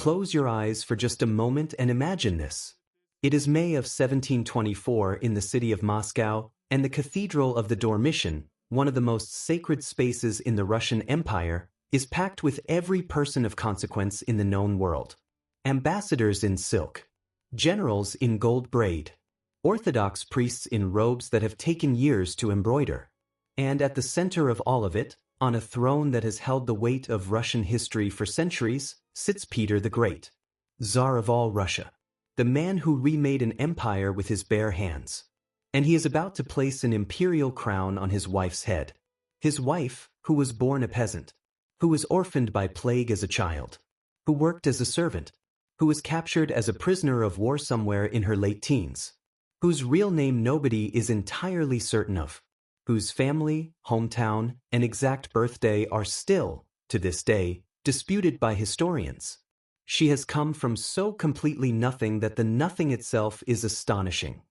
close your eyes for just a moment and imagine this. It is May of 1724 in the city of Moscow, and the Cathedral of the Dormition, one of the most sacred spaces in the Russian Empire, is packed with every person of consequence in the known world. Ambassadors in silk, generals in gold braid, Orthodox priests in robes that have taken years to embroider. And at the center of all of it, on a throne that has held the weight of Russian history for centuries, sits Peter the Great, Tsar of all Russia, the man who remade an empire with his bare hands. And he is about to place an imperial crown on his wife's head. His wife, who was born a peasant, who was orphaned by plague as a child, who worked as a servant, who was captured as a prisoner of war somewhere in her late teens, whose real name nobody is entirely certain of, whose family, hometown, and exact birthday are still, to this day, disputed by historians. She has come from so completely nothing that the nothing itself is astonishing.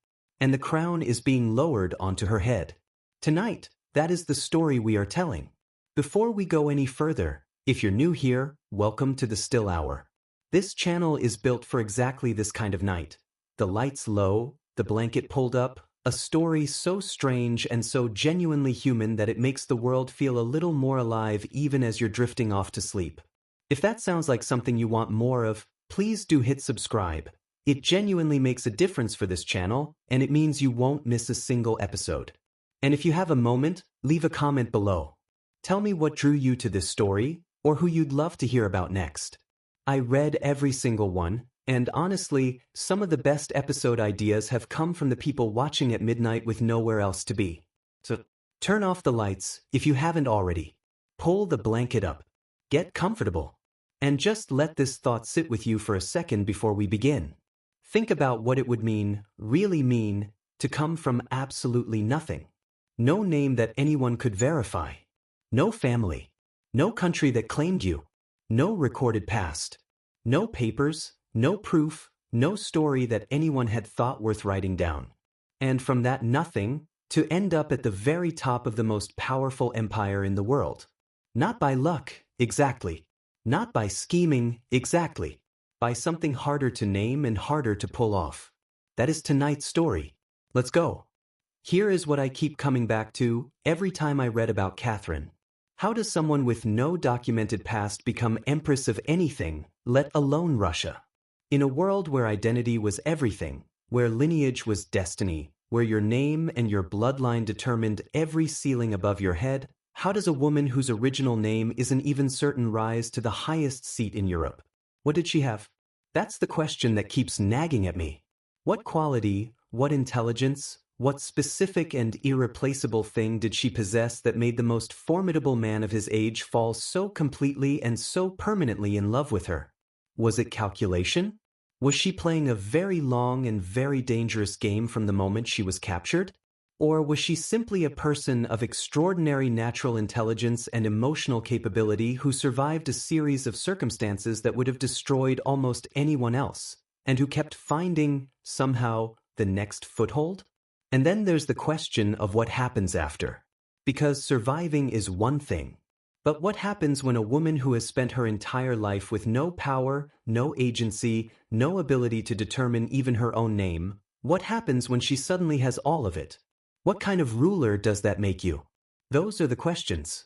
And the crown is being lowered onto her head. Tonight, that is the story we are telling. Before we go any further, if you're new here, welcome to the Still Hour. This channel is built for exactly this kind of night. The lights low, the blanket pulled up, a story so strange and so genuinely human that it makes the world feel a little more alive even as you're drifting off to sleep. If that sounds like something you want more of, please do hit subscribe. It genuinely makes a difference for this channel, and it means you won't miss a single episode. And if you have a moment, leave a comment below. Tell me what drew you to this story, or who you'd love to hear about next. I read every single one, and honestly, some of the best episode ideas have come from the people watching at midnight with nowhere else to be. So, turn off the lights if you haven't already. Pull the blanket up. Get comfortable. And just let this thought sit with you for a second before we begin. Think about what it would mean, really mean, to come from absolutely nothing. No name that anyone could verify. No family. No country that claimed you. No recorded past. No papers, no proof, no story that anyone had thought worth writing down. And from that nothing, to end up at the very top of the most powerful empire in the world. Not by luck, exactly. Not by scheming, exactly. By something harder to name and harder to pull off. That is tonight's story. Let's go. Here is what I keep coming back to every time I read about Catherine. How does someone with no documented past become Empress of anything, let alone Russia? In a world where identity was everything, where lineage was destiny, where your name and your bloodline determined every ceiling above your head, how does a woman whose original name isn't even certain rise to the highest seat in Europe? What did she have? That's the question that keeps nagging at me. What quality, what intelligence, what specific and irreplaceable thing did she possess that made the most formidable man of his age fall so completely and so permanently in love with her? Was it calculation? Was she playing a very long and very dangerous game from the moment she was captured? Or was she simply a person of extraordinary natural intelligence and emotional capability who survived a series of circumstances that would have destroyed almost anyone else, and who kept finding, somehow, the next foothold? And then there's the question of what happens after. Because surviving is one thing. But what happens when a woman who has spent her entire life with no power, no agency, no ability to determine even her own name, what happens when she suddenly has all of it? What kind of ruler does that make you? Those are the questions.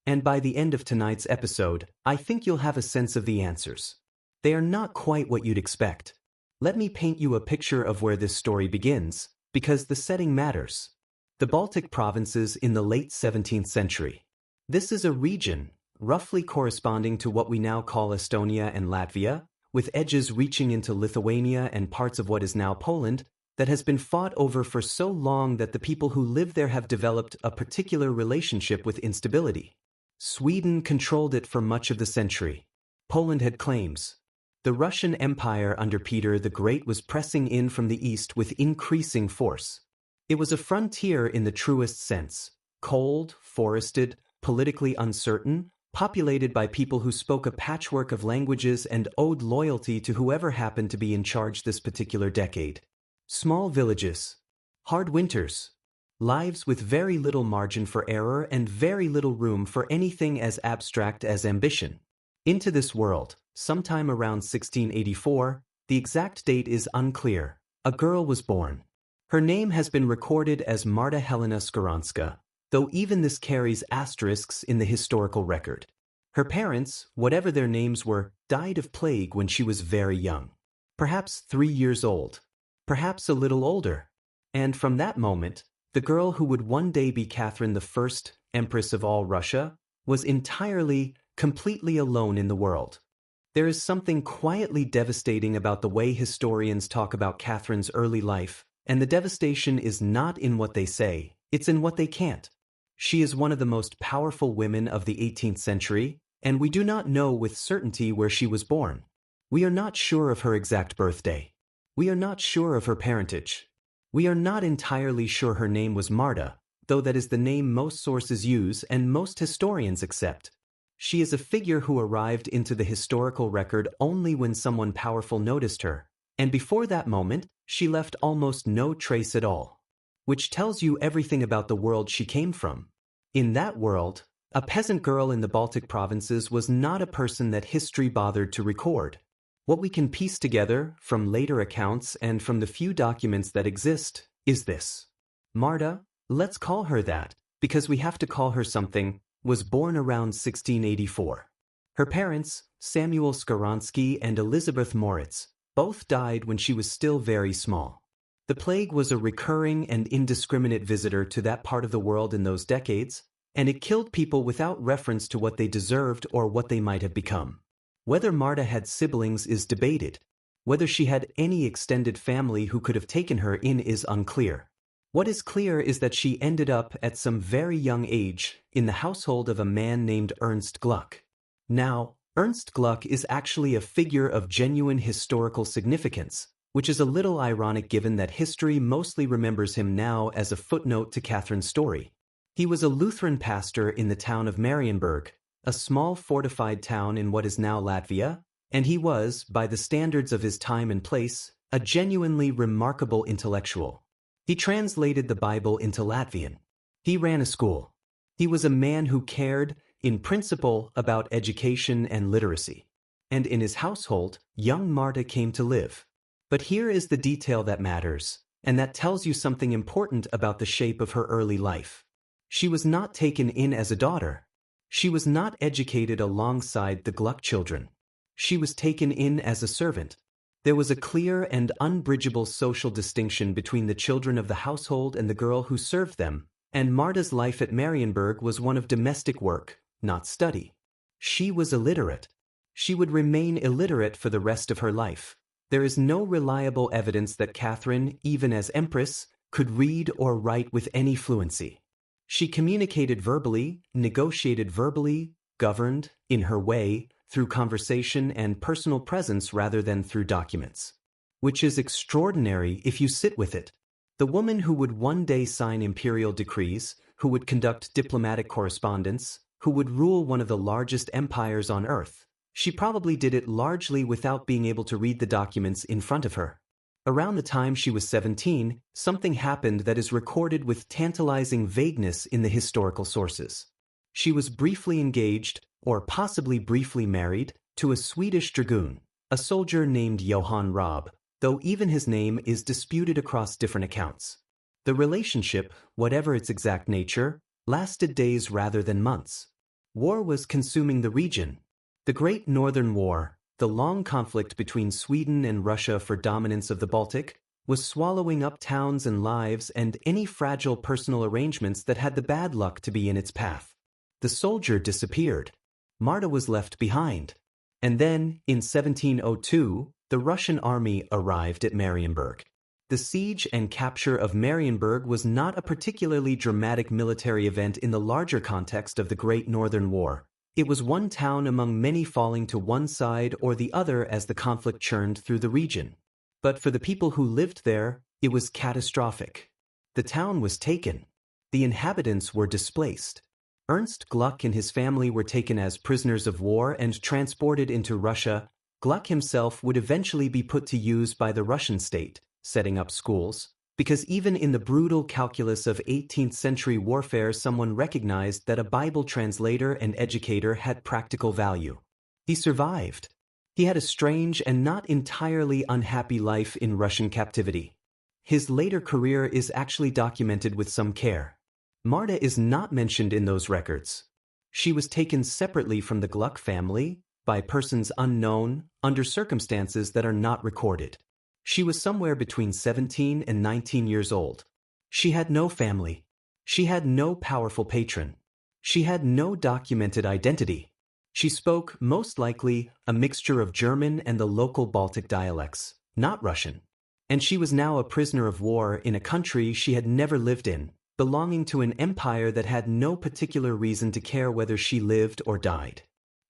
And by the end of tonight's episode, I think you'll have a sense of the answers. They are not quite what you'd expect. Let me paint you a picture of where this story begins, because the setting matters. The Baltic provinces in the late 17th century. This is a region, roughly corresponding to what we now call Estonia and Latvia, with edges reaching into Lithuania and parts of what is now Poland, that has been fought over for so long that the people who live there have developed a particular relationship with instability. Sweden controlled it for much of the century. Poland had claims. The Russian Empire under Peter the Great was pressing in from the east with increasing force. It was a frontier in the truest sense, cold, forested, politically uncertain, populated by people who spoke a patchwork of languages and owed loyalty to whoever happened to be in charge this particular decade. Small villages, hard winters, lives with very little margin for error and very little room for anything as abstract as ambition. Into this world, sometime around 1684, the exact date is unclear, a girl was born. Her name has been recorded as Marta Helena Skaronska, though even this carries asterisks in the historical record. Her parents, whatever their names were, died of plague when she was very young. Perhaps 3 years old. Perhaps a little older. And from that moment, the girl who would one day be Catherine I, Empress of all Russia, was entirely, completely alone in the world. There is something quietly devastating about the way historians talk about Catherine's early life, and the devastation is not in what they say, it's in what they can't. She is one of the most powerful women of the 18th century, and we do not know with certainty where she was born. We are not sure of her exact birthday. We are not sure of her parentage. We are not entirely sure her name was Marta, though that is the name most sources use and most historians accept. She is a figure who arrived into the historical record only when someone powerful noticed her, and before that moment, she left almost no trace at all. Which tells you everything about the world she came from. In that world, a peasant girl in the Baltic provinces was not a person that history bothered to record. What we can piece together, from later accounts and from the few documents that exist, is this. Marta, let's call her that, because we have to call her something, was born around 1684. Her parents, Samuel Skaronsky and Elizabeth Moritz, both died when she was still very small. The plague was a recurring and indiscriminate visitor to that part of the world in those decades, and it killed people without reference to what they deserved or what they might have become. Whether Marta had siblings is debated. Whether she had any extended family who could have taken her in is unclear. What is clear is that she ended up at some very young age in the household of a man named Ernst Gluck. Now, Ernst Gluck is actually a figure of genuine historical significance, which is a little ironic given that history mostly remembers him now as a footnote to Catherine's story. He was a Lutheran pastor in the town of Marienburg, a small fortified town in what is now Latvia, and he was, by the standards of his time and place, a genuinely remarkable intellectual. He translated the Bible into Latvian. He ran a school. He was a man who cared, in principle, about education and literacy. And in his household, young Marta came to live. But here is the detail that matters, and that tells you something important about the shape of her early life. She was not taken in as a daughter. She was not educated alongside the Gluck children. She was taken in as a servant. There was a clear and unbridgeable social distinction between the children of the household and the girl who served them, and Marta's life at Marienburg was one of domestic work, not study. She was illiterate. She would remain illiterate for the rest of her life. There is no reliable evidence that Catherine, even as Empress, could read or write with any fluency. She communicated verbally, negotiated verbally, governed, in her way, through conversation and personal presence rather than through documents. Which is extraordinary if you sit with it. The woman who would one day sign imperial decrees, who would conduct diplomatic correspondence, who would rule one of the largest empires on earth, she probably did it largely without being able to read the documents in front of her. Around the time she was 17, something happened that is recorded with tantalizing vagueness in the historical sources. She was briefly engaged, or possibly briefly married, to a Swedish dragoon, a soldier named Johann Raab, though even his name is disputed across different accounts. The relationship, whatever its exact nature, lasted days rather than months. War was consuming the region. The Great Northern War, the long conflict between Sweden and Russia for dominance of the Baltic, was swallowing up towns and lives and any fragile personal arrangements that had the bad luck to be in its path. The soldier disappeared. Marta was left behind. And then, in 1702, the Russian army arrived at Marienburg. The siege and capture of Marienburg was not a particularly dramatic military event in the larger context of the Great Northern War. It was one town among many falling to one side or the other as the conflict churned through the region. But for the people who lived there, it was catastrophic. The town was taken. The inhabitants were displaced. Ernst Gluck and his family were taken as prisoners of war and transported into Russia. Gluck himself would eventually be put to use by the Russian state, setting up schools, because even in the brutal calculus of 18th century warfare someone recognized that a Bible translator and educator had practical value. He survived. He had a strange and not entirely unhappy life in Russian captivity. His later career is actually documented with some care. Marta is not mentioned in those records. She was taken separately from the Gluck family, by persons unknown, under circumstances that are not recorded. She was somewhere between 17 and 19 years old. She had no family. She had no powerful patron. She had no documented identity. She spoke, most likely, a mixture of German and the local Baltic dialects, not Russian. And she was now a prisoner of war in a country she had never lived in, belonging to an empire that had no particular reason to care whether she lived or died.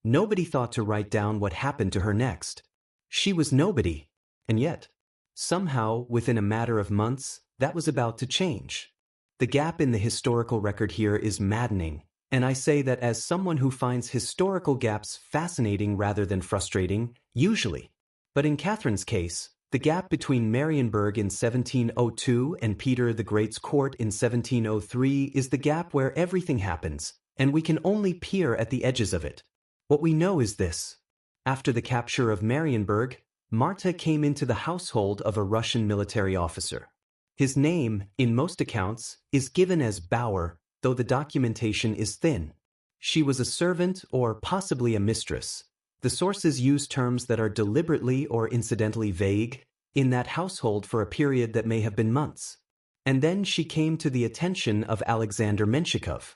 Nobody thought to write down what happened to her next. She was nobody. And yet, somehow, within a matter of months, that was about to change. The gap in the historical record here is maddening, and I say that as someone who finds historical gaps fascinating rather than frustrating, usually. But in Catherine's case, the gap between Marienburg in 1702 and Peter the Great's court in 1703 is the gap where everything happens, and we can only peer at the edges of it. What we know is this. After the capture of Marienburg, Marta came into the household of a Russian military officer. His name, in most accounts, is given as Bauer, though the documentation is thin. She was a servant or possibly a mistress. The sources use terms that are deliberately or incidentally vague, in that household for a period that may have been months. And then she came to the attention of Alexander Menshikov.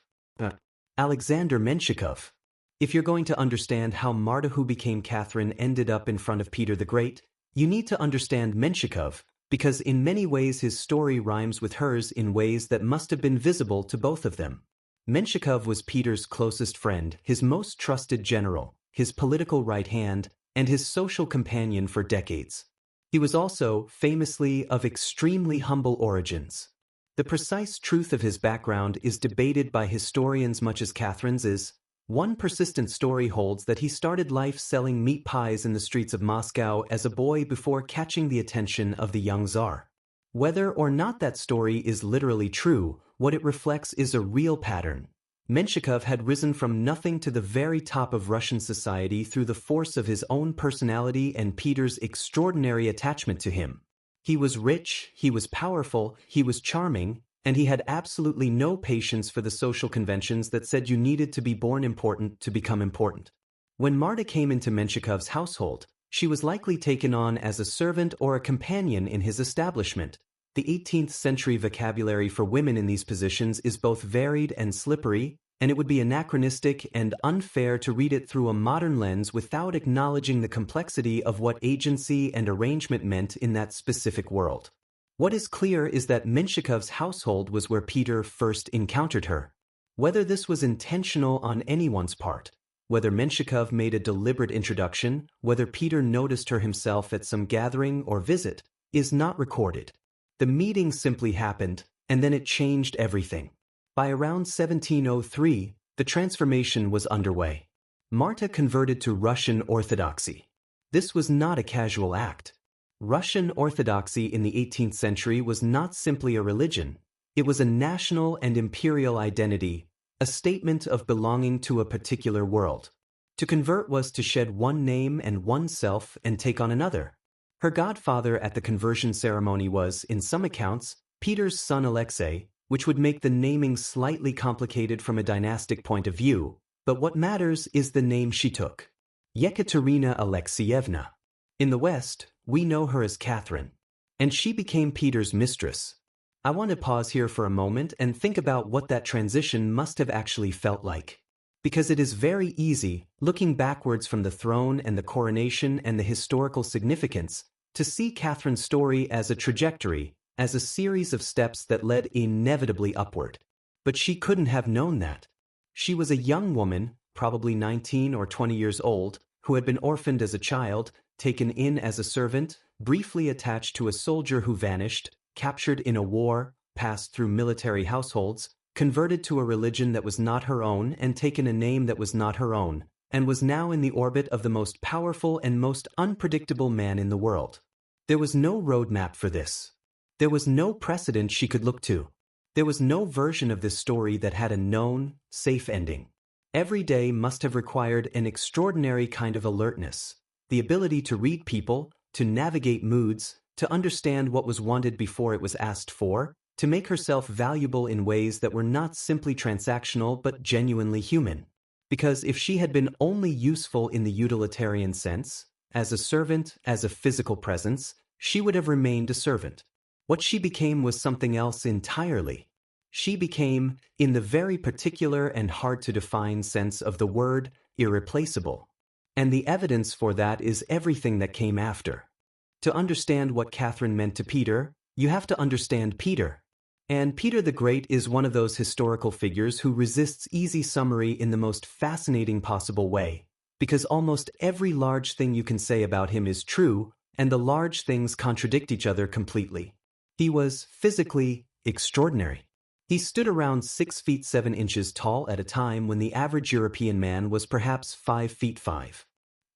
Alexander Menshikov. If you're going to understand how Marta who became Catherine ended up in front of Peter the Great, you need to understand Menshikov, because in many ways his story rhymes with hers in ways that must have been visible to both of them. Menshikov was Peter's closest friend, his most trusted general, his political right hand, and his social companion for decades. He was also, famously, of extremely humble origins. The precise truth of his background is debated by historians much as Catherine's is. One persistent story holds that he started life selling meat pies in the streets of Moscow as a boy before catching the attention of the young Tsar. Whether or not that story is literally true, what it reflects is a real pattern. Menshikov had risen from nothing to the very top of Russian society through the force of his own personality and Peter's extraordinary attachment to him. He was rich, he was powerful, he was charming, and he had absolutely no patience for the social conventions that said you needed to be born important to become important. When Marta came into Menshikov's household, she was likely taken on as a servant or a companion in his establishment. The 18th century vocabulary for women in these positions is both varied and slippery, and it would be anachronistic and unfair to read it through a modern lens without acknowledging the complexity of what agency and arrangement meant in that specific world. What is clear is that Menshikov's household was where Peter first encountered her. Whether this was intentional on anyone's part, whether Menshikov made a deliberate introduction, whether Peter noticed her himself at some gathering or visit, is not recorded. The meeting simply happened, and then it changed everything. By around 1703, the transformation was underway. Marta converted to Russian Orthodoxy. This was not a casual act. Russian Orthodoxy in the 18th century was not simply a religion. It was a national and imperial identity, a statement of belonging to a particular world. To convert was to shed one name and oneself and take on another. Her godfather at the conversion ceremony was, in some accounts, Peter's son Alexei, which would make the naming slightly complicated from a dynastic point of view, but what matters is the name she took. Yekaterina Alexeyevna. In the West, we know her as Catherine, and she became Peter's mistress. I want to pause here for a moment and think about what that transition must have actually felt like. Because it is very easy, looking backwards from the throne and the coronation and the historical significance, to see Catherine's story as a trajectory, as a series of steps that led inevitably upward. But she couldn't have known that. She was a young woman, probably 19 or 20 years old, who had been orphaned as a child, taken in as a servant, briefly attached to a soldier who vanished, captured in a war, passed through military households, converted to a religion that was not her own and taken a name that was not her own, and was now in the orbit of the most powerful and most unpredictable man in the world. There was no roadmap for this. There was no precedent she could look to. There was no version of this story that had a known, safe ending. Every day must have required an extraordinary kind of alertness. the ability to read people, to navigate moods, to understand what was wanted before it was asked for, to make herself valuable in ways that were not simply transactional but genuinely human. Because if she had been only useful in the utilitarian sense, as a servant, as a physical presence, she would have remained a servant. What she became was something else entirely. She became, in the very particular and hard-to-define sense of the word, irreplaceable. And the evidence for that is everything that came after. To understand what Catherine meant to Peter, you have to understand Peter. And Peter the Great is one of those historical figures who resists easy summary in the most fascinating possible way, because almost every large thing you can say about him is true, and the large things contradict each other completely. He was, physically, extraordinary. He stood around 6 feet 7 inches tall at a time when the average European man was perhaps 5 feet 5.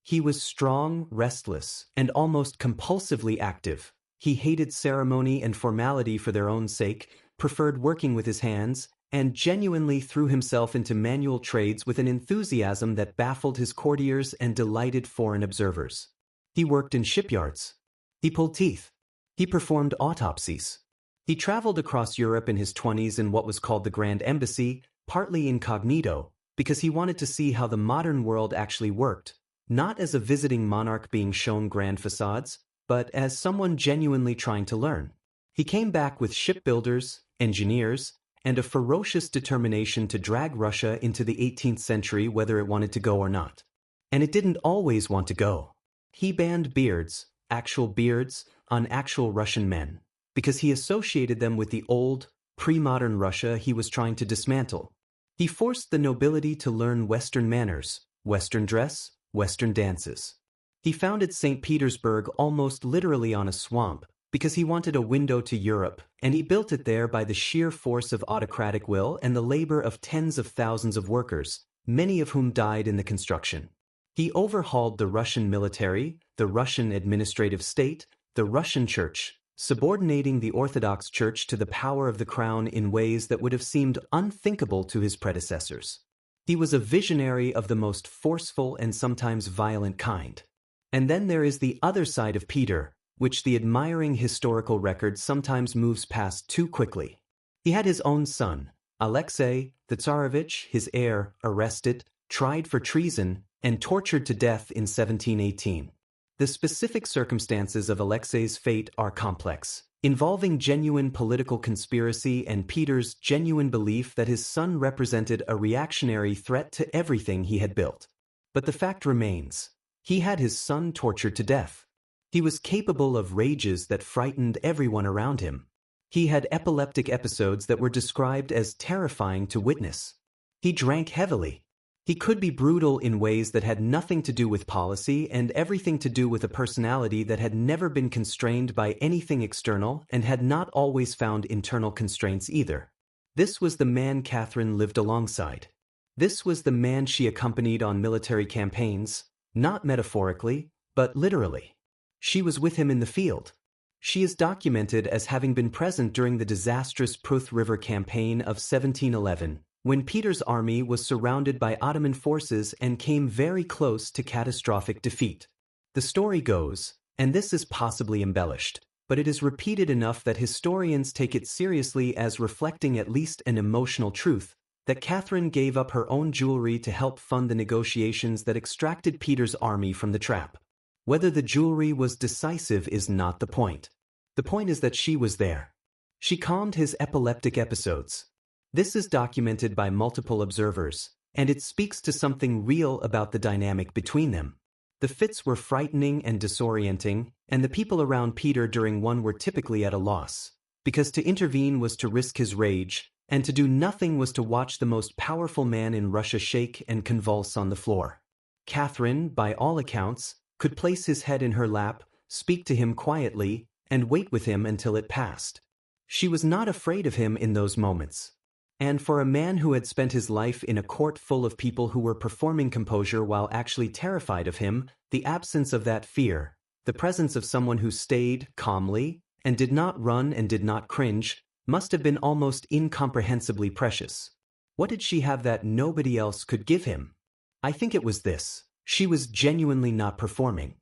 He was strong, restless, and almost compulsively active. He hated ceremony and formality for their own sake, preferred working with his hands, and genuinely threw himself into manual trades with an enthusiasm that baffled his courtiers and delighted foreign observers. He worked in shipyards. He pulled teeth. He performed autopsies. He traveled across Europe in his 20s in what was called the Grand Embassy, partly incognito, because he wanted to see how the modern world actually worked, not as a visiting monarch being shown grand facades, but as someone genuinely trying to learn. He came back with shipbuilders, engineers, and a ferocious determination to drag Russia into the 18th century whether it wanted to go or not. And it didn't always want to go. He banned beards, actual beards, on actual Russian men, because he associated them with the old, pre-modern Russia he was trying to dismantle. He forced the nobility to learn Western manners, Western dress, Western dances. He founded St. Petersburg almost literally on a swamp, because he wanted a window to Europe, and he built it there by the sheer force of autocratic will and the labor of tens of thousands of workers, many of whom died in the construction. He overhauled the Russian military, the Russian administrative state, the Russian church, subordinating the Orthodox Church to the power of the crown in ways that would have seemed unthinkable to his predecessors. He was a visionary of the most forceful and sometimes violent kind. And then there is the other side of Peter, which the admiring historical record sometimes moves past too quickly. He had his own son, Alexei, the Tsarevich, his heir, arrested, tried for treason, and tortured to death in 1718. The specific circumstances of Alexei's fate are complex, involving genuine political conspiracy and Peter's genuine belief that his son represented a reactionary threat to everything he had built. But the fact remains, he had his son tortured to death. He was capable of rages that frightened everyone around him. He had epileptic episodes that were described as terrifying to witness. He drank heavily. He could be brutal in ways that had nothing to do with policy and everything to do with a personality that had never been constrained by anything external and had not always found internal constraints either. This was the man Catherine lived alongside. This was the man she accompanied on military campaigns, not metaphorically, but literally. She was with him in the field. She is documented as having been present during the disastrous Pruth River campaign of 1711, when Peter's army was surrounded by Ottoman forces and came very close to catastrophic defeat. The story goes, and this is possibly embellished, but it is repeated enough that historians take it seriously as reflecting at least an emotional truth, that Catherine gave up her own jewelry to help fund the negotiations that extracted Peter's army from the trap. Whether the jewelry was decisive is not the point. The point is that she was there. She calmed his epileptic episodes. This is documented by multiple observers, and it speaks to something real about the dynamic between them. The fits were frightening and disorienting, and the people around Peter during one were typically at a loss, because to intervene was to risk his rage, and to do nothing was to watch the most powerful man in Russia shake and convulse on the floor. Catherine, by all accounts, could place his head in her lap, speak to him quietly, and wait with him until it passed. She was not afraid of him in those moments. And for a man who had spent his life in a court full of people who were performing composure while actually terrified of him, the absence of that fear, the presence of someone who stayed calmly and did not run and did not cringe, must have been almost incomprehensibly precious. What did she have that nobody else could give him? I think it was this: she was genuinely not performing.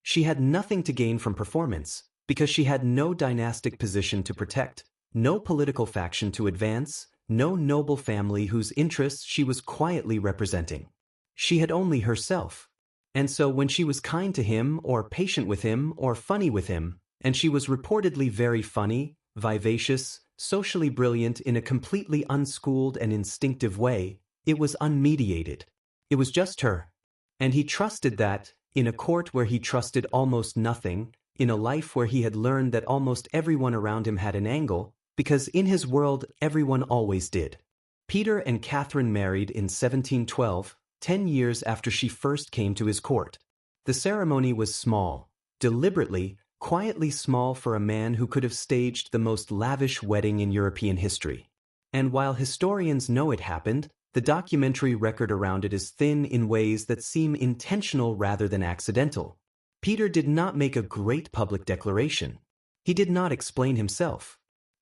She had nothing to gain from performance, because she had no dynastic position to protect, no political faction to advance, no noble family whose interests she was quietly representing. She had only herself. And so when she was kind to him, or patient with him, or funny with him, and she was reportedly very funny, vivacious, socially brilliant in a completely unschooled and instinctive way, it was unmediated. It was just her. And he trusted that, in a court where he trusted almost nothing, in a life where he had learned that almost everyone around him had an angle, because in his world everyone always did. Peter and Catherine married in 1712, 10 years after she first came to his court. The ceremony was small, deliberately, quietly small for a man who could have staged the most lavish wedding in European history. And while historians know it happened, the documentary record around it is thin in ways that seem intentional rather than accidental. Peter did not make a great public declaration. He did not explain himself.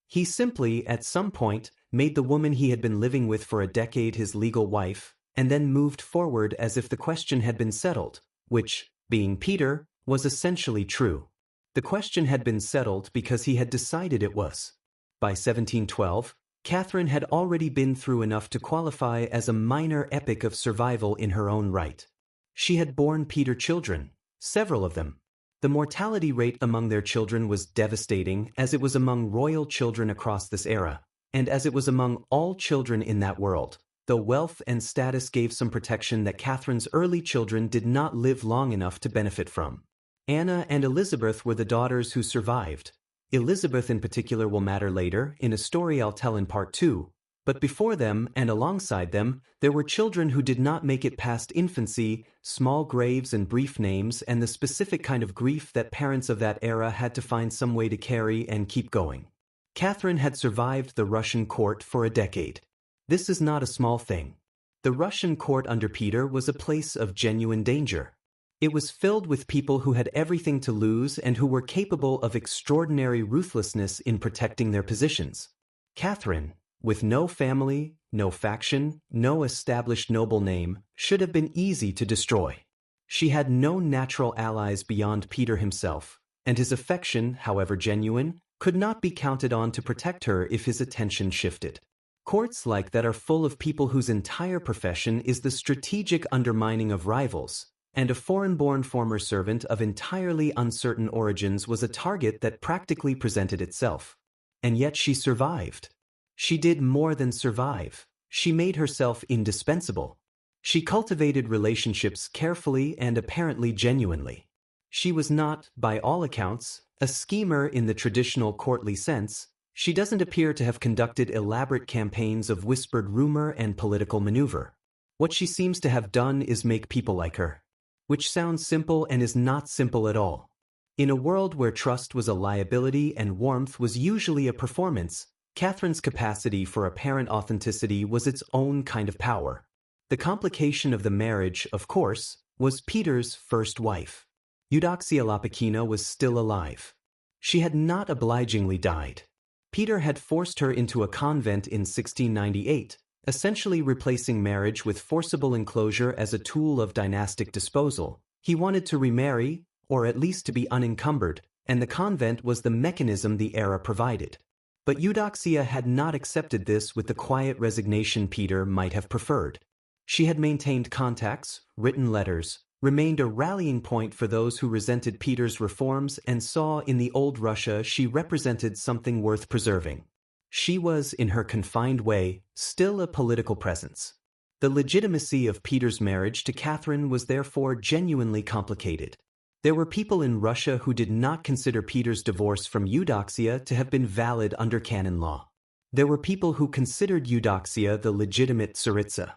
He simply, at some point, made the woman he had been living with for a decade his legal wife, and then moved forward as if the question had been settled, which, being Peter, was essentially true. The question had been settled because he had decided it was. By 1712, Catherine had already been through enough to qualify as a minor epic of survival in her own right. She had borne Peter children, several of them. The mortality rate among their children was devastating, as it was among royal children across this era, and as it was among all children in that world, though wealth and status gave some protection that Catherine's early children did not live long enough to benefit from. Anna and Elizabeth were the daughters who survived. Elizabeth in particular will matter later, in a story I'll tell in part 2, but before them and alongside them, there were children who did not make it past infancy, small graves and brief names, and the specific kind of grief that parents of that era had to find some way to carry and keep going. Catherine had survived the Russian court for a decade. This is not a small thing. The Russian court under Peter was a place of genuine danger. It was filled with people who had everything to lose and who were capable of extraordinary ruthlessness in protecting their positions. Catherine, with no family, no faction, no established noble name, should have been easy to destroy. She had no natural allies beyond Peter himself, and his affection, however genuine, could not be counted on to protect her if his attention shifted. Courts like that are full of people whose entire profession is the strategic undermining of rivals, and a foreign-born former servant of entirely uncertain origins was a target that practically presented itself. And yet she survived. She did more than survive. She made herself indispensable. She cultivated relationships carefully and apparently genuinely. She was not, by all accounts, a schemer in the traditional courtly sense. She doesn't appear to have conducted elaborate campaigns of whispered rumor and political maneuver. What she seems to have done is make people like her. Which sounds simple and is not simple at all. In a world where trust was a liability and warmth was usually a performance, Catherine's capacity for apparent authenticity was its own kind of power. The complication of the marriage, of course, was Peter's first wife. Eudoxia Lopakina was still alive. She had not obligingly died. Peter had forced her into a convent in 1698, essentially replacing marriage with forcible enclosure as a tool of dynastic disposal. He wanted to remarry, or at least to be unencumbered, and the convent was the mechanism the era provided. But Eudoxia had not accepted this with the quiet resignation Peter might have preferred. She had maintained contacts, written letters, remained a rallying point for those who resented Peter's reforms and saw in the old Russia she represented something worth preserving. She was, in her confined way, still a political presence. The legitimacy of Peter's marriage to Catherine was therefore genuinely complicated. There were people in Russia who did not consider Peter's divorce from Eudoxia to have been valid under canon law. There were people who considered Eudoxia the legitimate tsaritsa.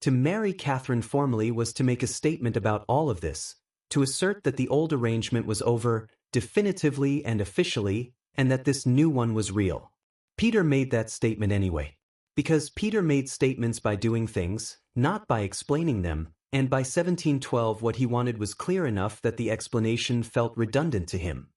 To marry Catherine formally was to make a statement about all of this, to assert that the old arrangement was over, definitively and officially, and that this new one was real. Peter made that statement anyway. Because Peter made statements by doing things, not by explaining them, and by 1712 what he wanted was clear enough that the explanation felt redundant to him.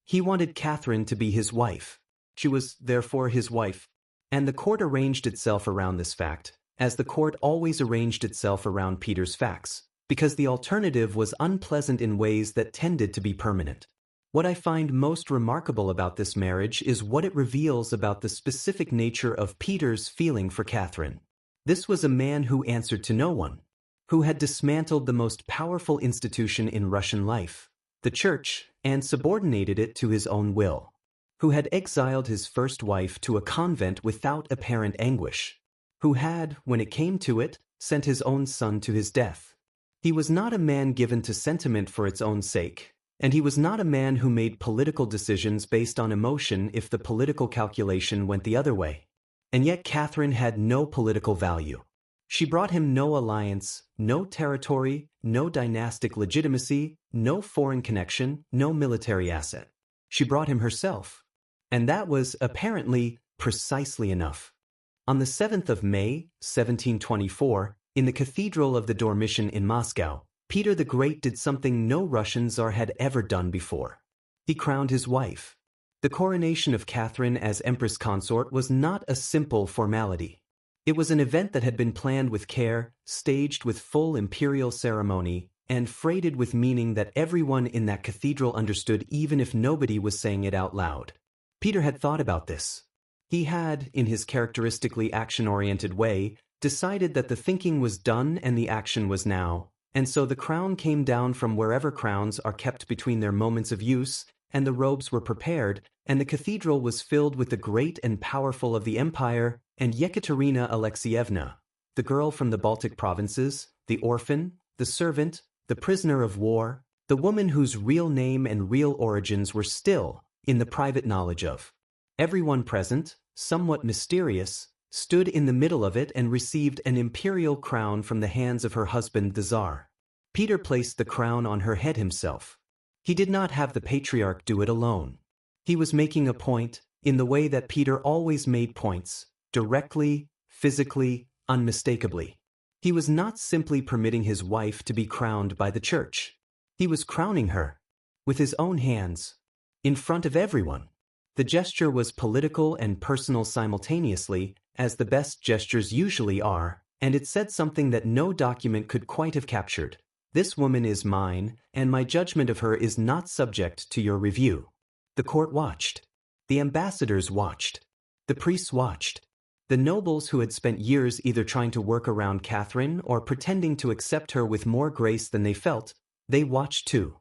He wanted Catherine to be his wife. She was, therefore, his wife. And the court arranged itself around this fact, as the court always arranged itself around Peter's facts. because the alternative was unpleasant in ways that tended to be permanent. What I find most remarkable about this marriage is what it reveals about the specific nature of Peter's feeling for Catherine. This was a man who answered to no one, who had dismantled the most powerful institution in Russian life, the church, and subordinated it to his own will, who had exiled his first wife to a convent without apparent anguish, who had, when it came to it, sent his own son to his death. He was not a man given to sentiment for its own sake, and he was not a man who made political decisions based on emotion if the political calculation went the other way. And yet Catherine had no political value. She brought him no alliance, no territory, no dynastic legitimacy, no foreign connection, no military asset. She brought him herself. And that was, apparently, precisely enough. On the 7th of May, 1724, in the cathedral of the Dormition in Moscow, Peter the Great did something no Russian Tsar had ever done before. He crowned his wife. The coronation of Catherine as Empress consort was not a simple formality. It was an event that had been planned with care, staged with full imperial ceremony, and freighted with meaning that everyone in that cathedral understood even if nobody was saying it out loud. Peter had thought about this. He had, in his characteristically action-oriented way, decided that the thinking was done and the action was now, and so the crown came down from wherever crowns are kept between their moments of use, and the robes were prepared, and the cathedral was filled with the great and powerful of the empire, and Yekaterina Alexeyevna, the girl from the Baltic provinces, the orphan, the servant, the prisoner of war, the woman whose real name and real origins were still in the private knowledge of. Everyone present, somewhat mysterious, stood in the middle of it and received an imperial crown from the hands of her husband the Tsar. Peter placed the crown on her head himself. He did not have the patriarch do it alone. He was making a point, in the way that Peter always made points, directly, physically, unmistakably. He was not simply permitting his wife to be crowned by the church. He was crowning her, with his own hands, in front of everyone. The gesture was political and personal simultaneously, as the best gestures usually are, and it said something that no document could quite have captured. This woman is mine, and my judgment of her is not subject to your review. The court watched. The ambassadors watched. The priests watched. The nobles who had spent years either trying to work around Catherine or pretending to accept her with more grace than they felt, they watched too.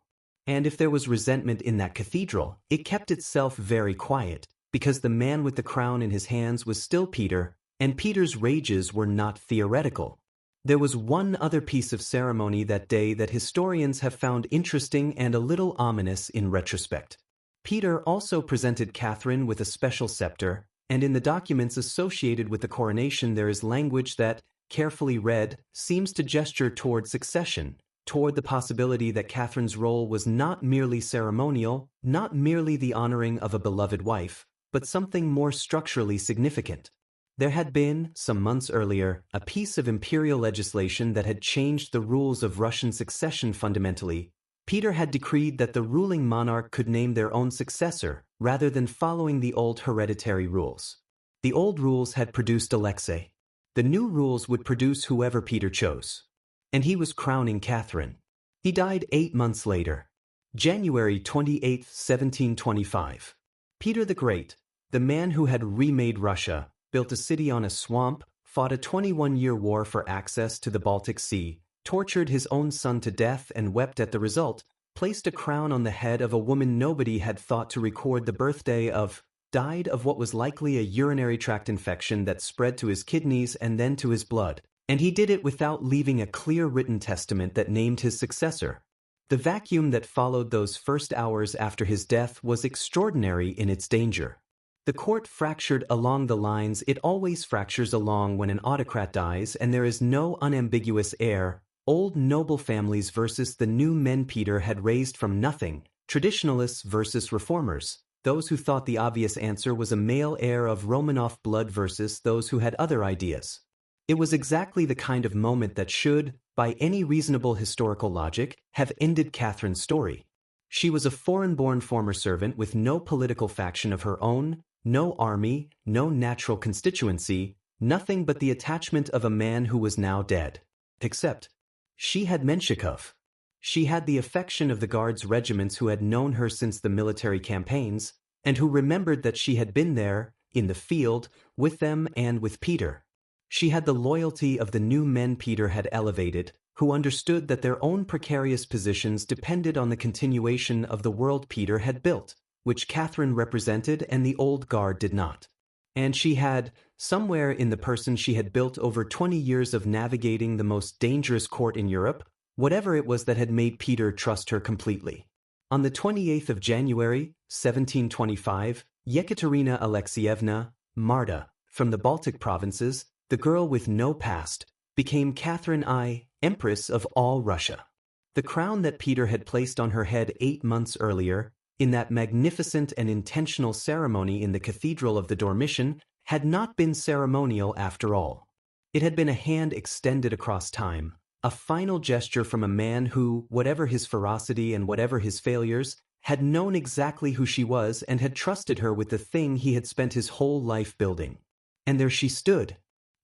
And if there was resentment in that cathedral, it kept itself very quiet, because the man with the crown in his hands was still Peter, and Peter's rages were not theoretical. There was one other piece of ceremony that day that historians have found interesting and a little ominous in retrospect. Peter also presented Catherine with a special scepter, and in the documents associated with the coronation there is language that, carefully read, seems to gesture toward succession, toward the possibility that Catherine's role was not merely ceremonial, not merely the honoring of a beloved wife, but something more structurally significant. There had been, some months earlier, a piece of imperial legislation that had changed the rules of Russian succession fundamentally. Peter had decreed that the ruling monarch could name their own successor, rather than following the old hereditary rules. The old rules had produced Alexei. The new rules would produce whoever Peter chose. And he was crowning Catherine. He died 8 months later, January 28, 1725. Peter the Great, the man who had remade Russia, built a city on a swamp, fought a 21-year war for access to the Baltic Sea, tortured his own son to death and wept at the result, placed a crown on the head of a woman nobody had thought to record the birthday of, died of what was likely a urinary tract infection that spread to his kidneys and then to his blood, and he did it without leaving a clear written testament that named his successor. The vacuum that followed those first hours after his death was extraordinary in its danger. The court fractured along the lines it always fractures along when an autocrat dies and there is no unambiguous heir. Old noble families versus the new men Peter had raised from nothing, traditionalists versus reformers, those who thought the obvious answer was a male heir of Romanov blood versus those who had other ideas. It was exactly the kind of moment that should, by any reasonable historical logic, have ended Catherine's story. She was a foreign-born former servant with no political faction of her own, no army, no natural constituency, nothing but the attachment of a man who was now dead. Except She had Menshikov. She had the affection of the Guards regiments who had known her since the military campaigns, and who remembered that she had been there, in the field, with them and with Peter. She had the loyalty of the new men Peter had elevated, who understood that their own precarious positions depended on the continuation of the world Peter had built, which Catherine represented and the old guard did not. And she had, somewhere in the person she had built over 20 years of navigating the most dangerous court in Europe, whatever it was that had made Peter trust her completely. On the 28th of January, 1725, Yekaterina Alexeyevna, Marta, from the Baltic provinces, the girl with no past, became Catherine I, Empress of all Russia. The crown that Peter had placed on her head 8 months earlier, in that magnificent and intentional ceremony in the cathedral of the Dormition, had not been ceremonial after all. It had been a hand extended across time, a final gesture from a man who, whatever his ferocity and whatever his failures, had known exactly who she was and had trusted her with the thing he had spent his whole life building. And there she stood,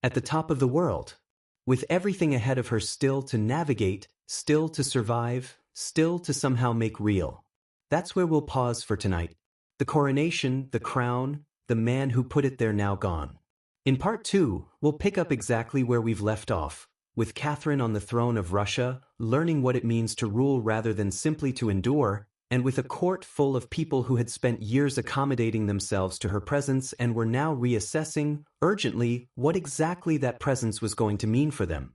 at the top of the world, with everything ahead of her still to navigate, still to survive, still to somehow make real. That's where we'll pause for tonight. The coronation, the crown, the man who put it there now gone. In part 2, we'll pick up exactly where we've left off, with Catherine on the throne of Russia, learning what it means to rule rather than simply to endure, and with a court full of people who had spent years accommodating themselves to her presence and were now reassessing, urgently, what exactly that presence was going to mean for them.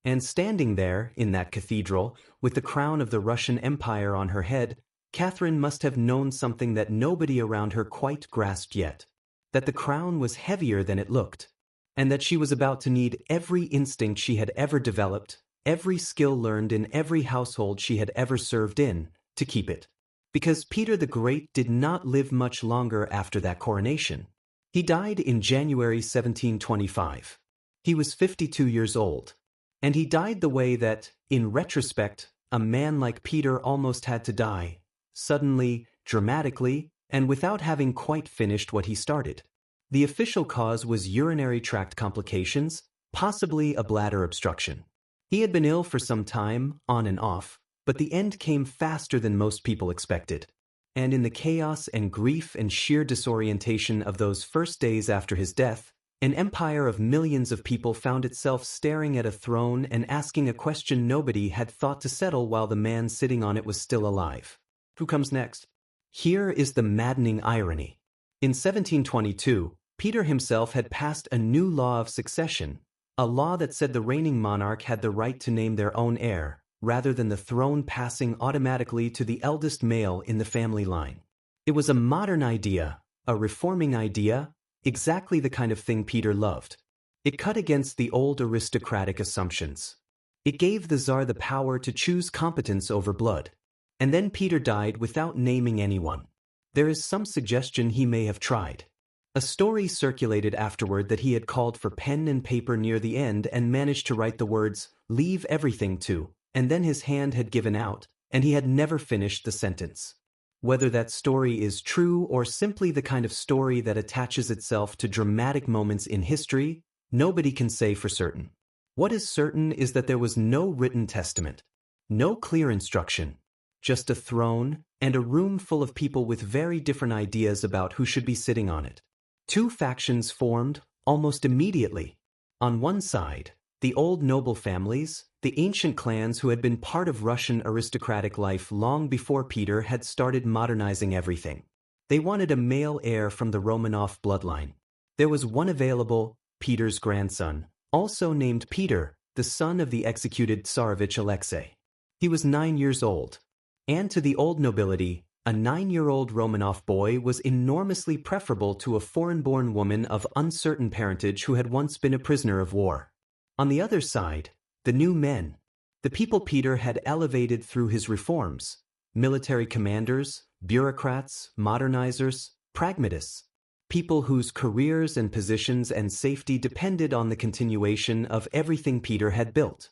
And standing there, in that cathedral, with the crown of the Russian Empire on her head, Catherine must have known something that nobody around her quite grasped yet. That the crown was heavier than it looked, and that she was about to need every instinct she had ever developed, every skill learned in every household she had ever served in, to keep it. Because Peter the Great did not live much longer after that coronation. He died in January 1725. He was 52 years old. And he died the way that, in retrospect, a man like Peter almost had to die, suddenly, dramatically, and without having quite finished what he started. The official cause was urinary tract complications, possibly a bladder obstruction. He had been ill for some time, on and off, but the end came faster than most people expected. And in the chaos and grief and sheer disorientation of those first days after his death, an empire of millions of people found itself staring at a throne and asking a question nobody had thought to settle while the man sitting on it was still alive. Who comes next? Here is the maddening irony. In 1722, Peter himself had passed a new law of succession, a law that said the reigning monarch had the right to name their own heir, rather than the throne passing automatically to the eldest male in the family line. It was a modern idea, a reforming idea, exactly the kind of thing Peter loved. It cut against the old aristocratic assumptions. It gave the Tsar the power to choose competence over blood. And then Peter died without naming anyone. There is some suggestion he may have tried. A story circulated afterward that he had called for pen and paper near the end and managed to write the words, "Leave everything to," and then his hand had given out, and he had never finished the sentence. Whether that story is true or simply the kind of story that attaches itself to dramatic moments in history, nobody can say for certain. What is certain is that there was no written testament, no clear instruction, just a throne and a room full of people with very different ideas about who should be sitting on it. Two factions formed, almost immediately. On one side, the old noble families, the ancient clans who had been part of Russian aristocratic life long before Peter had started modernizing everything. They wanted a male heir from the Romanov bloodline. There was one available, Peter's grandson, also named Peter, the son of the executed Tsarevich Alexei. He was 9 years old. And to the old nobility, a 9-year-old Romanov boy was enormously preferable to a foreign-born woman of uncertain parentage who had once been a prisoner of war. On the other side, the new men, the people Peter had elevated through his reforms, military commanders, bureaucrats, modernizers, pragmatists, people whose careers and positions and safety depended on the continuation of everything Peter had built.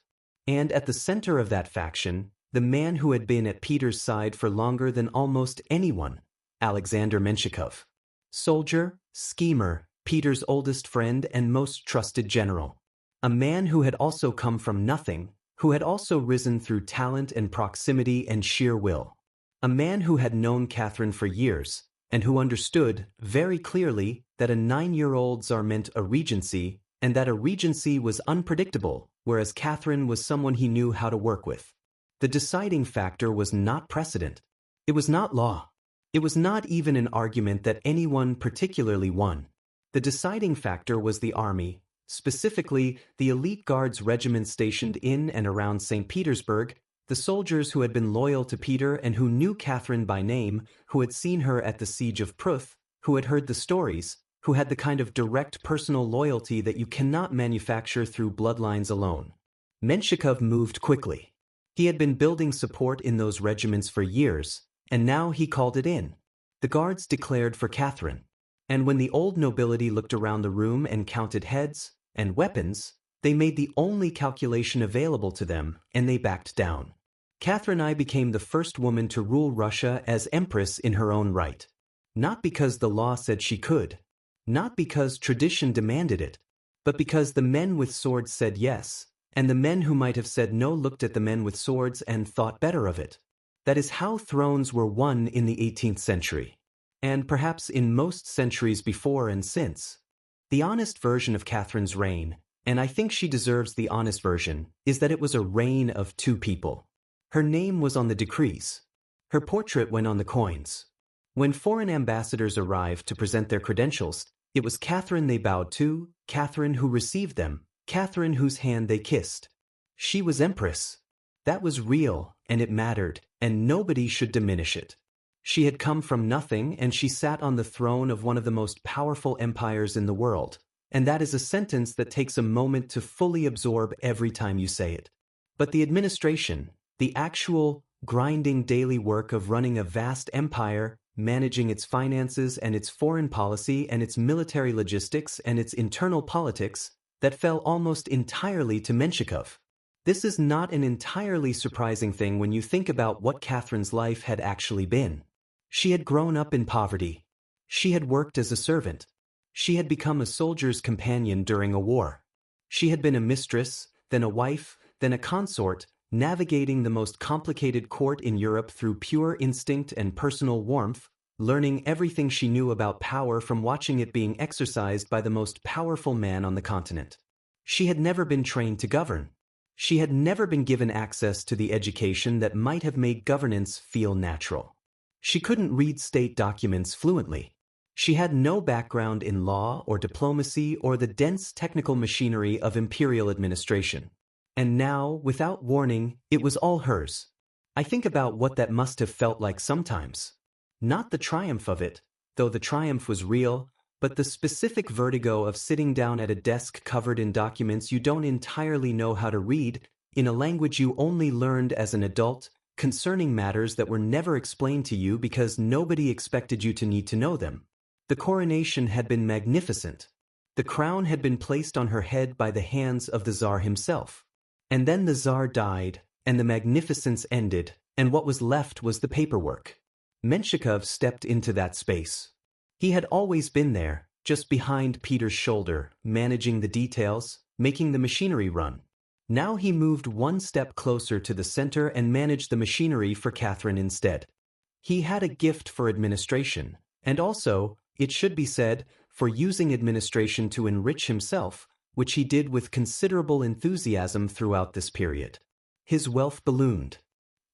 And at the center of that faction, the man who had been at Peter's side for longer than almost anyone, Alexander Menshikov. Soldier, schemer, Peter's oldest friend and most trusted general. A man who had also come from nothing, who had also risen through talent and proximity and sheer will. A man who had known Catherine for years, and who understood, very clearly, that a 9-year-old Tsar meant a regency, and that a regency was unpredictable, whereas Catherine was someone he knew how to work with. The deciding factor was not precedent. It was not law. It was not even an argument that anyone particularly won. The deciding factor was the army, specifically the elite guards regiment stationed in and around St. Petersburg, the soldiers who had been loyal to Peter and who knew Catherine by name, who had seen her at the siege of Pruth, who had heard the stories, who had the kind of direct personal loyalty that you cannot manufacture through bloodlines alone. Menshikov moved quickly. He had been building support in those regiments for years, and now he called it in. The guards declared for Catherine. And when the old nobility looked around the room and counted heads and weapons, they made the only calculation available to them, and they backed down. Catherine I became the first woman to rule Russia as Empress in her own right. Not because the law said she could, not because tradition demanded it, but because the men with swords said yes, and the men who might have said no looked at the men with swords and thought better of it. That is how thrones were won in the 18th century, and perhaps in most centuries before and since. The honest version of Catherine's reign, and I think she deserves the honest version, is that it was a reign of two people. Her name was on the decrees. Her portrait went on the coins. When foreign ambassadors arrived to present their credentials, it was Catherine they bowed to, Catherine who received them, Catherine whose hand they kissed. She was Empress. That was real, and it mattered, and nobody should diminish it. She had come from nothing, and she sat on the throne of one of the most powerful empires in the world, and that is a sentence that takes a moment to fully absorb every time you say it. But the administration, the actual, grinding daily work of running a vast empire, managing its finances and its foreign policy and its military logistics and its internal politics, that fell almost entirely to Menshikov. This is not an entirely surprising thing when you think about what Catherine's life had actually been. She had grown up in poverty. She had worked as a servant. She had become a soldier's companion during a war. She had been a mistress, then a wife, then a consort, navigating the most complicated court in Europe through pure instinct and personal warmth, learning everything she knew about power from watching it being exercised by the most powerful man on the continent. She had never been trained to govern. She had never been given access to the education that might have made governance feel natural. She couldn't read state documents fluently. She had no background in law or diplomacy or the dense technical machinery of imperial administration. And now, without warning, it was all hers. I think about what that must have felt like sometimes. Not the triumph of it, though the triumph was real, but the specific vertigo of sitting down at a desk covered in documents you don't entirely know how to read, in a language you only learned as an adult, concerning matters that were never explained to you because nobody expected you to need to know them. The coronation had been magnificent. The crown had been placed on her head by the hands of the Tsar himself. And then the Tsar died, and the magnificence ended, and what was left was the paperwork. Menshikov stepped into that space. He had always been there, just behind Peter's shoulder, managing the details, making the machinery run. Now he moved one step closer to the center and managed the machinery for Catherine instead. He had a gift for administration, and also, it should be said, for using administration to enrich himself, which he did with considerable enthusiasm throughout this period. His wealth ballooned.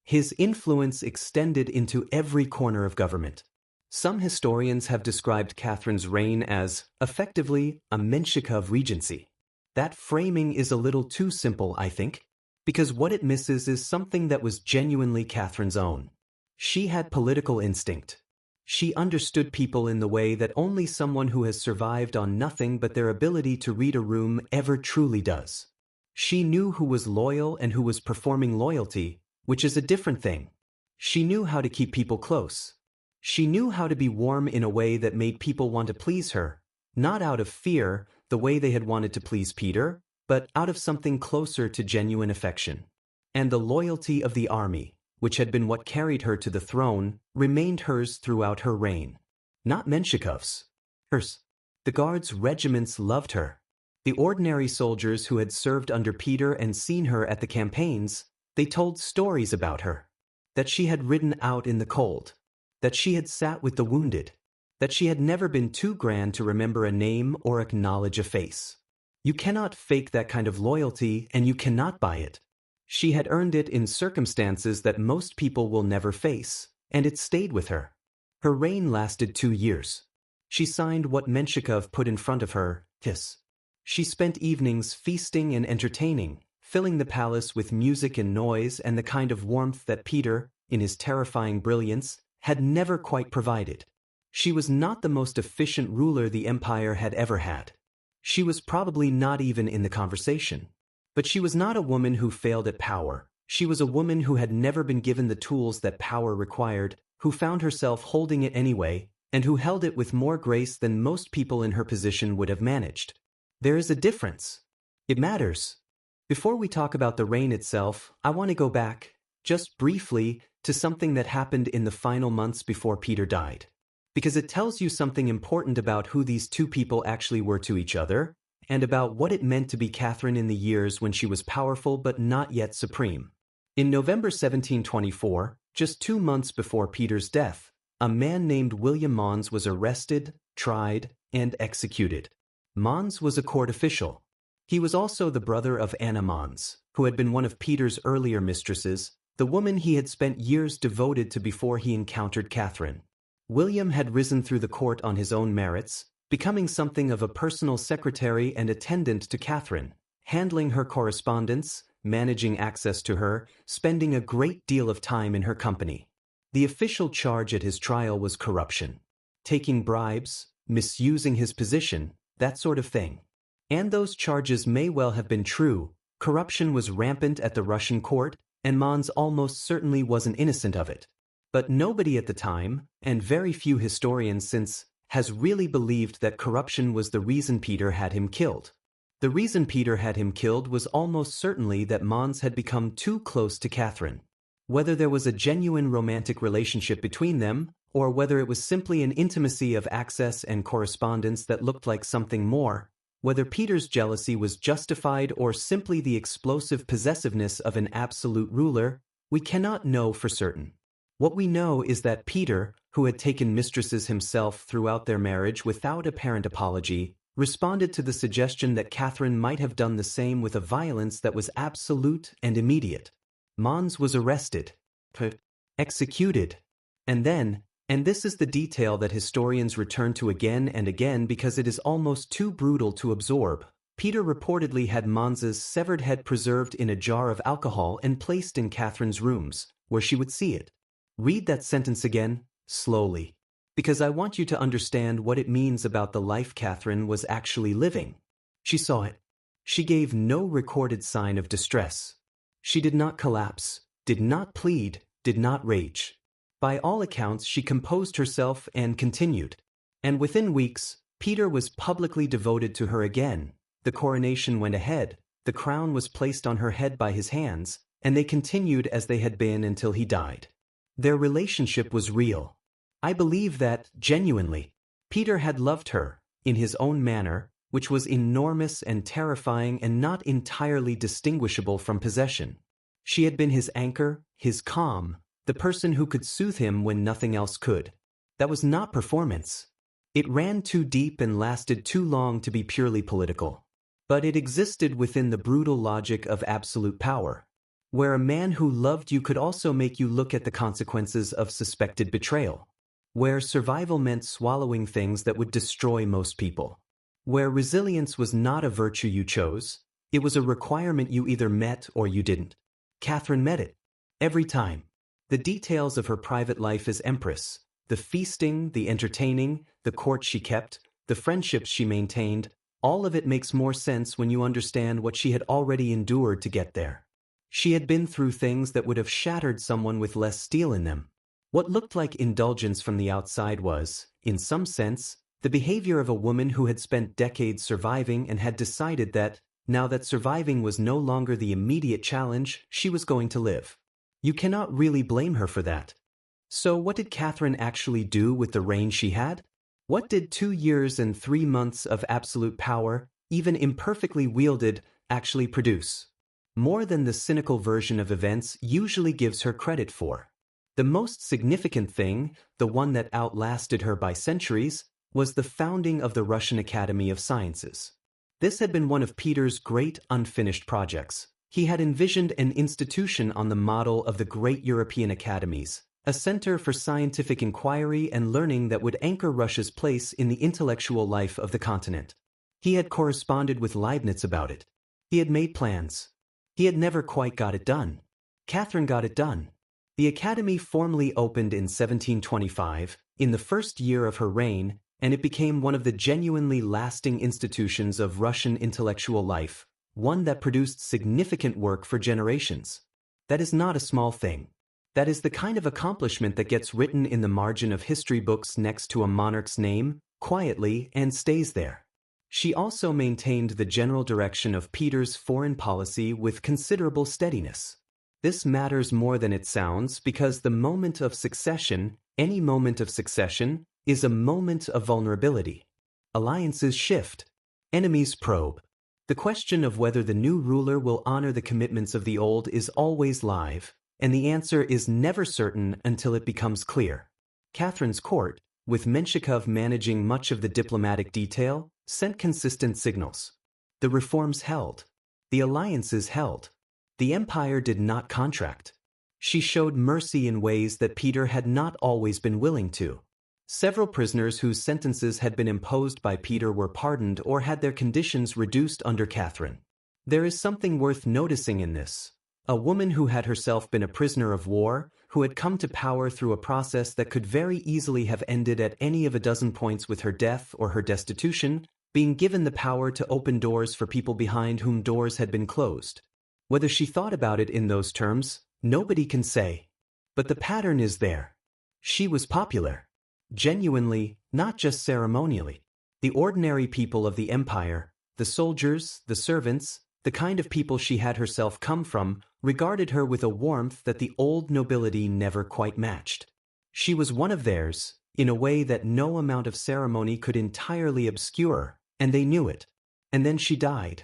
His influence extended into every corner of government. Some historians have described Catherine's reign as, effectively, a Menshikov regency. That framing is a little too simple, I think, because what it misses is something that was genuinely Catherine's own. She had political instinct. She understood people in the way that only someone who has survived on nothing but their ability to read a room ever truly does. She knew who was loyal and who was performing loyalty, which is a different thing. She knew how to keep people close. She knew how to be warm in a way that made people want to please her, not out of fear, the way they had wanted to please Peter, but out of something closer to genuine affection. And the loyalty of the army, which had been what carried her to the throne, remained hers throughout her reign. Not Menshikov's. Hers. The Guards' regiments loved her. The ordinary soldiers who had served under Peter and seen her at the campaigns, they told stories about her. That she had ridden out in the cold. That she had sat with the wounded. That she had never been too grand to remember a name or acknowledge a face. You cannot fake that kind of loyalty, and you cannot buy it. She had earned it in circumstances that most people will never face, and it stayed with her. Her reign lasted 2 years. She signed what Menshikov put in front of her, tis. She spent evenings feasting and entertaining, filling the palace with music and noise and the kind of warmth that Peter, in his terrifying brilliance, had never quite provided. She was not the most efficient ruler the empire had ever had. She was probably not even in the conversation. But she was not a woman who failed at power. She was a woman who had never been given the tools that power required, who found herself holding it anyway, and who held it with more grace than most people in her position would have managed. There is a difference. It matters. Before we talk about the reign itself, I want to go back, just briefly, to something that happened in the final months before Peter died. Because it tells you something important about who these two people actually were to each other, and about what it meant to be Catherine in the years when she was powerful but not yet supreme. In November 1724, just 2 months before Peter's death, a man named William Mons was arrested, tried, and executed. Mons was a court official. He was also the brother of Anna Mons, who had been one of Peter's earlier mistresses, the woman he had spent years devoted to before he encountered Catherine. William had risen through the court on his own merits, becoming something of a personal secretary and attendant to Catherine, handling her correspondence, managing access to her, spending a great deal of time in her company. The official charge at his trial was corruption. Taking bribes, misusing his position, that sort of thing. And those charges may well have been true. Corruption was rampant at the Russian court, and Mons almost certainly wasn't innocent of it. But nobody at the time, and very few historians since, has really believed that corruption was the reason Peter had him killed. The reason Peter had him killed was almost certainly that Mons had become too close to Catherine. Whether there was a genuine romantic relationship between them, or whether it was simply an intimacy of access and correspondence that looked like something more, whether Peter's jealousy was justified or simply the explosive possessiveness of an absolute ruler, we cannot know for certain. What we know is that Peter, who had taken mistresses himself throughout their marriage without apparent apology, responded to the suggestion that Catherine might have done the same with a violence that was absolute and immediate. Mons was arrested, executed, and then, and this is the detail that historians return to again and again because it is almost too brutal to absorb, Peter reportedly had Mons's severed head preserved in a jar of alcohol and placed in Catherine's rooms, where she would see it. Read that sentence again, slowly, because I want you to understand what it means about the life Catherine was actually living. She saw it. She gave no recorded sign of distress. She did not collapse, did not plead, did not rage. By all accounts, she composed herself and continued. And within weeks, Peter was publicly devoted to her again. The coronation went ahead, the crown was placed on her head by his hands, and they continued as they had been until he died. Their relationship was real. I believe that, genuinely, Peter had loved her, in his own manner, which was enormous and terrifying and not entirely distinguishable from possession. She had been his anchor, his calm, the person who could soothe him when nothing else could. That was not performance. It ran too deep and lasted too long to be purely political. But it existed within the brutal logic of absolute power, where a man who loved you could also make you look at the consequences of suspected betrayal, where survival meant swallowing things that would destroy most people, where resilience was not a virtue you chose, it was a requirement you either met or you didn't. Catherine met it. Every time. The details of her private life as Empress, the feasting, the entertaining, the court she kept, the friendships she maintained, all of it makes more sense when you understand what she had already endured to get there. She had been through things that would have shattered someone with less steel in them. What looked like indulgence from the outside was, in some sense, the behavior of a woman who had spent decades surviving and had decided that, now that surviving was no longer the immediate challenge, she was going to live. You cannot really blame her for that. So what did Catherine actually do with the reign she had? What did 2 years and 3 months of absolute power, even imperfectly wielded, actually produce more than the cynical version of events usually gives her credit for. The most significant thing, the one that outlasted her by centuries, was the founding of the Russian Academy of Sciences. This had been one of Peter's great unfinished projects. He had envisioned an institution on the model of the great European academies, a center for scientific inquiry and learning that would anchor Russia's place in the intellectual life of the continent. He had corresponded with Leibniz about it. He had made plans. He had never quite got it done. Catherine got it done. The academy formally opened in 1725, in the first year of her reign, and it became one of the genuinely lasting institutions of Russian intellectual life, one that produced significant work for generations. That is not a small thing. That is the kind of accomplishment that gets written in the margin of history books next to a monarch's name, quietly, and stays there. She also maintained the general direction of Peter's foreign policy with considerable steadiness. This matters more than it sounds because the moment of succession, any moment of succession, is a moment of vulnerability. Alliances shift. Enemies probe. The question of whether the new ruler will honor the commitments of the old is always live, and the answer is never certain until it becomes clear. Catherine's court, with Menshikov managing much of the diplomatic detail, sent consistent signals. The reforms held. The alliances held. The empire did not contract. She showed mercy in ways that Peter had not always been willing to. Several prisoners whose sentences had been imposed by Peter were pardoned or had their conditions reduced under Catherine. There is something worth noticing in this. A woman who had herself been a prisoner of war, who had come to power through a process that could very easily have ended at any of a dozen points with her death or her destitution, being given the power to open doors for people behind whom doors had been closed. Whether she thought about it in those terms, nobody can say. But the pattern is there. She was popular. Genuinely, not just ceremonially. The ordinary people of the empire, the soldiers, the servants, the kind of people she had herself come from, regarded her with a warmth that the old nobility never quite matched. She was one of theirs, in a way that no amount of ceremony could entirely obscure, and they knew it. And then she died.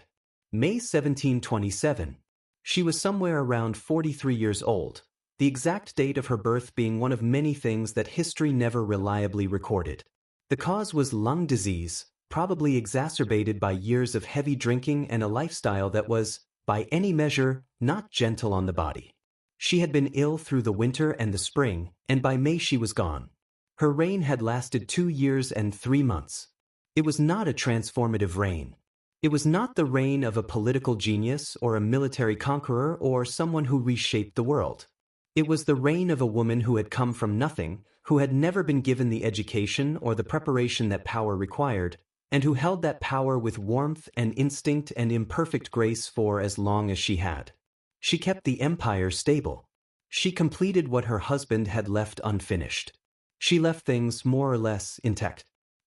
May 1727. She was somewhere around 43 years old, the exact date of her birth being one of many things that history never reliably recorded. The cause was lung disease, probably exacerbated by years of heavy drinking and a lifestyle that was, by any measure, not gentle on the body. She had been ill through the winter and the spring, and by May she was gone. Her reign had lasted 2 years and 3 months. It was not a transformative reign. It was not the reign of a political genius or a military conqueror or someone who reshaped the world. It was the reign of a woman who had come from nothing, who had never been given the education or the preparation that power required, and who held that power with warmth and instinct and imperfect grace for as long as she had. She kept the empire stable. She completed what her husband had left unfinished. She left things more or less intact.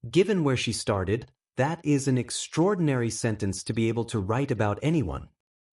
Given where she started, that is an extraordinary sentence to be able to write about anyone.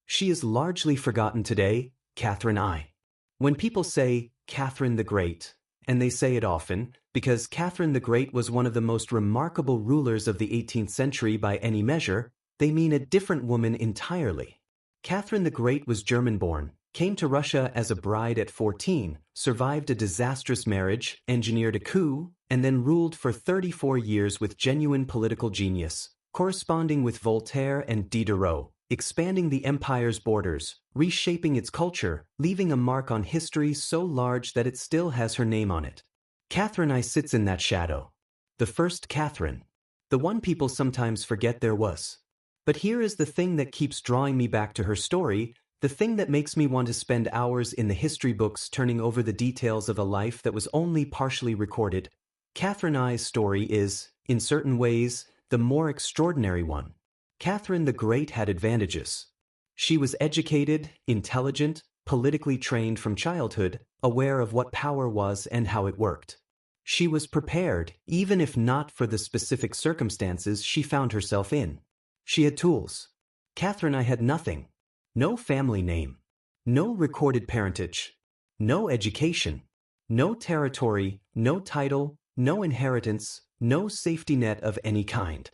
She is largely forgotten today, Catherine I. When people say Catherine the Great, and they say it often, because Catherine the Great was one of the most remarkable rulers of the 18th century by any measure, they mean a different woman entirely. Catherine the Great was German-born, came to Russia as a bride at 14, survived a disastrous marriage, engineered a coup, and then ruled for 34 years with genuine political genius, corresponding with Voltaire and Diderot, expanding the empire's borders, reshaping its culture, leaving a mark on history so large that it still has her name on it. Catherine I sits in that shadow. The first Catherine. The one people sometimes forget there was. But here is the thing that keeps drawing me back to her story, the thing that makes me want to spend hours in the history books turning over the details of a life that was only partially recorded. Catherine I's story is, in certain ways, the more extraordinary one. Catherine the Great had advantages. She was educated, intelligent, politically trained from childhood, aware of what power was and how it worked. She was prepared, even if not for the specific circumstances she found herself in. She had tools. Catherine I had nothing. No family name. No recorded parentage. No education. No territory, no title, no inheritance, no safety net of any kind.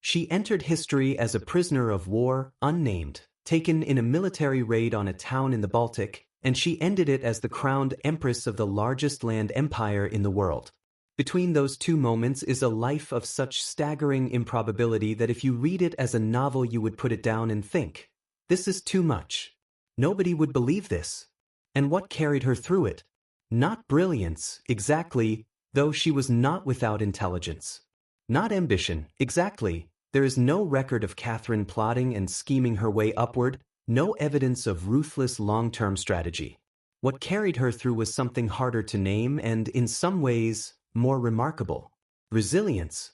She entered history as a prisoner of war, unnamed, taken in a military raid on a town in the Baltic, and she ended it as the crowned Empress of the largest land empire in the world. Between those two moments is a life of such staggering improbability that if you read it as a novel you would put it down and think, this is too much. Nobody would believe this. And what carried her through it? Not brilliance, exactly, though she was not without intelligence. Not ambition, exactly. There is no record of Catherine plotting and scheming her way upward, no evidence of ruthless long-term strategy. What carried her through was something harder to name and, in some ways, more remarkable. Resilience.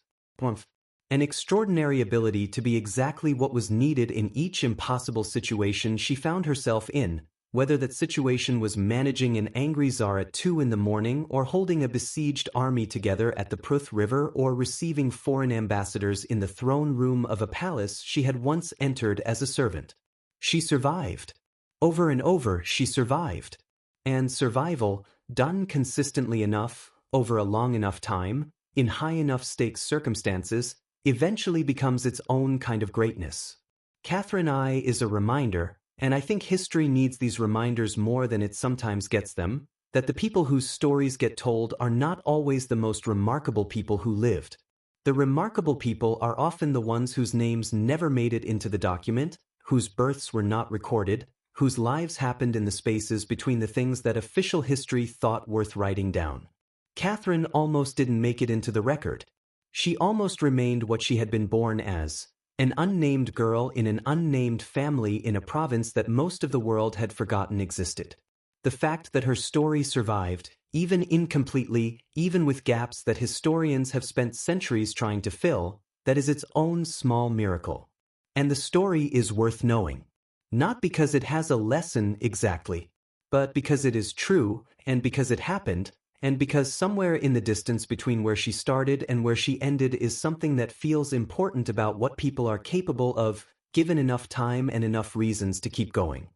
An extraordinary ability to be exactly what was needed in each impossible situation she found herself in, whether that situation was managing an angry czar at 2 in the morning or holding a besieged army together at the Pruth River or receiving foreign ambassadors in the throne room of a palace she had once entered as a servant. She survived. Over and over, she survived. And survival, done consistently enough, over a long enough time, in high enough stakes circumstances, eventually becomes its own kind of greatness. Catherine I is a reminder, and I think history needs these reminders more than it sometimes gets them, that the people whose stories get told are not always the most remarkable people who lived. The remarkable people are often the ones whose names never made it into the document, whose births were not recorded, whose lives happened in the spaces between the things that official history thought worth writing down. Catherine almost didn't make it into the record. She almost remained what she had been born as, an unnamed girl in an unnamed family in a province that most of the world had forgotten existed. The fact that her story survived, even incompletely, even with gaps that historians have spent centuries trying to fill, that is its own small miracle. And the story is worth knowing. Not because it has a lesson exactly, but because it is true, and because it happened, and because somewhere in the distance between where she started and where she ended is something that feels important about what people are capable of, given enough time and enough reasons to keep going.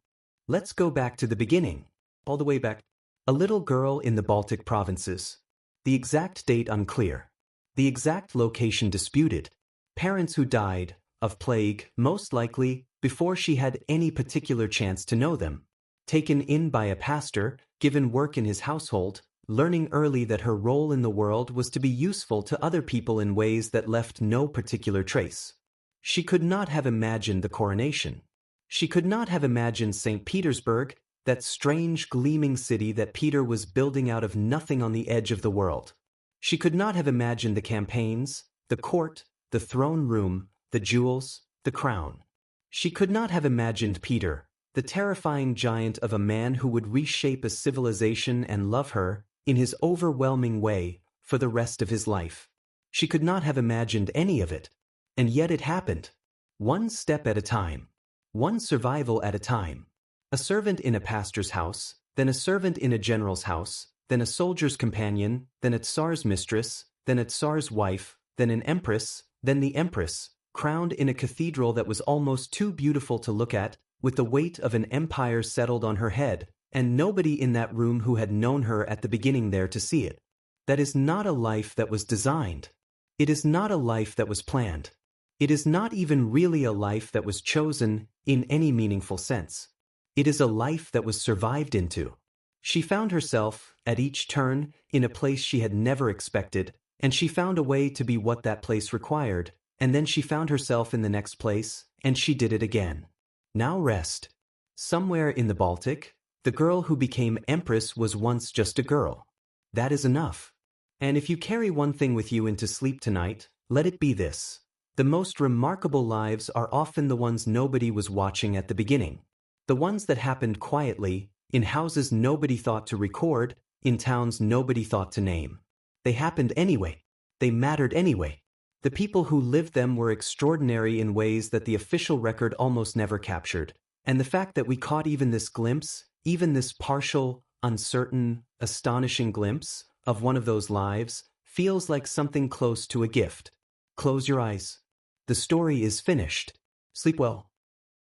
Let's go back to the beginning. All the way back. A little girl in the Baltic provinces. The exact date unclear. The exact location disputed. Parents who died, of plague, most likely, before she had any particular chance to know them. Taken in by a pastor, given work in his household, learning early that her role in the world was to be useful to other people in ways that left no particular trace. She could not have imagined the coronation. She could not have imagined St. Petersburg, that strange gleaming city that Peter was building out of nothing on the edge of the world. She could not have imagined the campaigns, the court, the throne room, the jewels, the crown. She could not have imagined Peter, the terrifying giant of a man who would reshape a civilization and love her, in his overwhelming way, for the rest of his life. She could not have imagined any of it. And yet it happened. One step at a time. One survival at a time. A servant in a pastor's house, then a servant in a general's house, then a soldier's companion, then a tsar's mistress, then a tsar's wife, then an empress, then the empress, crowned in a cathedral that was almost too beautiful to look at, with the weight of an empire settled on her head, and nobody in that room who had known her at the beginning there to see it. That is not a life that was designed. It is not a life that was planned. It is not even really a life that was chosen in any meaningful sense. It is a life that was survived into. She found herself, at each turn, in a place she had never expected, and she found a way to be what that place required, and then she found herself in the next place, and she did it again. Now rest. Somewhere in the Baltic, the girl who became Empress was once just a girl. That is enough. And if you carry one thing with you into sleep tonight, let it be this. The most remarkable lives are often the ones nobody was watching at the beginning. The ones that happened quietly, in houses nobody thought to record, in towns nobody thought to name. They happened anyway. They mattered anyway. The people who lived them were extraordinary in ways that the official record almost never captured. And the fact that we caught even this glimpse, even this partial, uncertain, astonishing glimpse of one of those lives, feels like something close to a gift. Close your eyes. The story is finished. Sleep well.